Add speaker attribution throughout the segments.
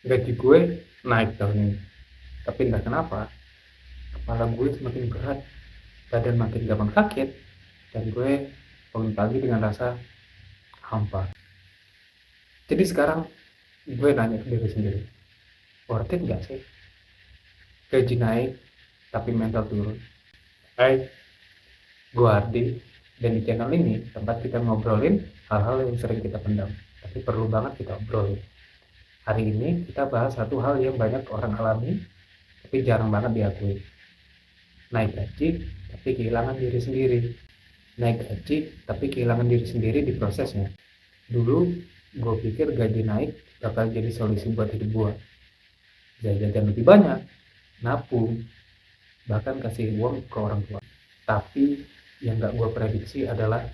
Speaker 1: gaji gue naik tahun ini. Tapi entah kenapa, kepala gue semakin berat, badan makin gampang sakit, dan gue bangun pagi dengan rasa hampa. Jadi sekarang gue nanya ke diri sendiri, worth it gak sih gaji naik tapi mental turun? Hai, gue Ardi, dan di channel ini tempat kita ngobrolin hal-hal yang sering kita pendam, tapi perlu banget kita obrolin. Hari ini kita bahas satu hal yang banyak orang alami, tapi jarang banget diakui. Naik gaji, tapi kehilangan diri sendiri. Naik gaji, tapi kehilangan diri sendiri di prosesnya. Dulu, gue pikir gaji naik bakal jadi solusi buat hidup gue. Jajan lebih banyak, nabung, bahkan kasih uang ke orang tua. Tapi yang gak gue prediksi adalah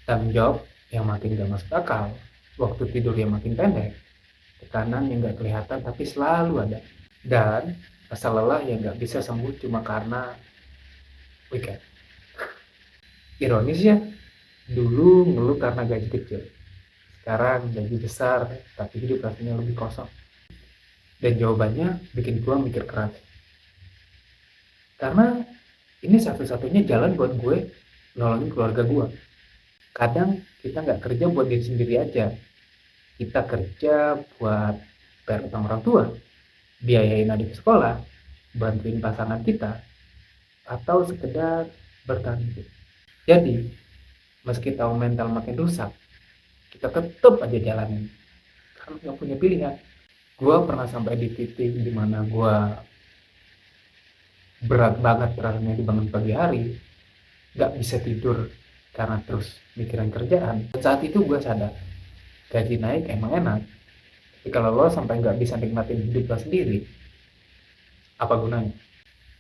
Speaker 1: tanggung jawab yang makin gak masuk akal, waktu tidur yang makin pendek, tekanan yang gak kelihatan tapi selalu ada, dan rasa lelah yang gak bisa sembuh cuma karena weekend. Ironis ya, dulu ngeluh karena gaji kecil, sekarang gaji besar tapi hidup rasanya lebih kosong. Dan jawabannya bikin gue mikir keras, karena ini satu-satunya jalan buat gue nolongin keluarga gue. Kadang kita nggak kerja buat diri sendiri aja, kita kerja buat bayar utang orang tua, biayain adik sekolah, bantuin pasangan kita, atau sekedar bertahan hidup. Jadi, meski tahu mental makin rusak, kita tetap aja jalanin karena nggak punya pilihan. Gue pernah sampai di titik dimana gue berat banget rasanya dibangun pagi hari, nggak bisa tidur karena terus mikirin kerjaan. Dan saat itu gue sadar, gaji naik emang enak, tapi kalau lo sampai nggak bisa nikmatin hidup lo sendiri, apa gunanya?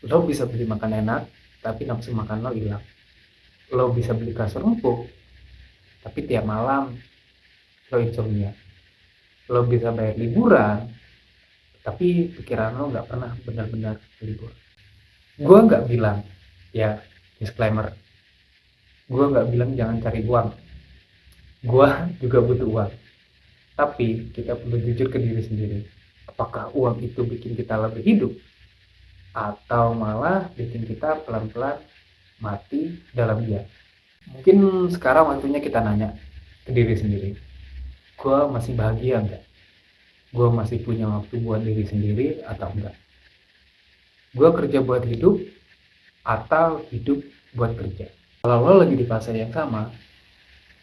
Speaker 1: Lo bisa beli makan enak, tapi nafsu makan lo hilang. Lo bisa beli kasur empuk, tapi tiap malam lo insomnia. Lo bisa bayar liburan, tapi pikiran lo nggak pernah benar-benar libur. Gue nggak bilang, ya disclaimer, gue nggak bilang jangan cari uang. Gue juga butuh uang, tapi kita perlu jujur ke diri sendiri. Apakah uang itu bikin kita lebih hidup, atau malah bikin kita pelan-pelan mati dalam dia? Mungkin sekarang waktunya kita nanya ke diri sendiri, gue masih bahagia enggak? Gue masih punya waktu buat diri sendiri atau enggak? Gue kerja buat hidup atau hidup buat kerja? Kalau lo lagi di fase yang sama,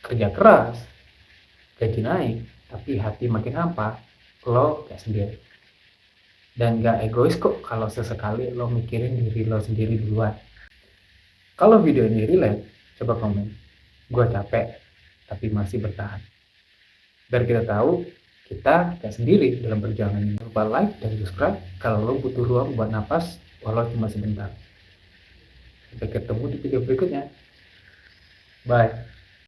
Speaker 1: kerja keras, gaji naik, tapi hati makin hampa, lo gak sendiri. Dan gak egois kok kalau sesekali lo mikirin diri lo sendiri duluan. Kalau video ini relate, coba komen, gue capek tapi masih bertahan. Biar kita tahu kita gak sendiri dalam perjalanan ini. Jangan lupa like dan subscribe kalau lo butuh ruang buat napas walau cuma sebentar. Sampai ketemu di video berikutnya. Bye.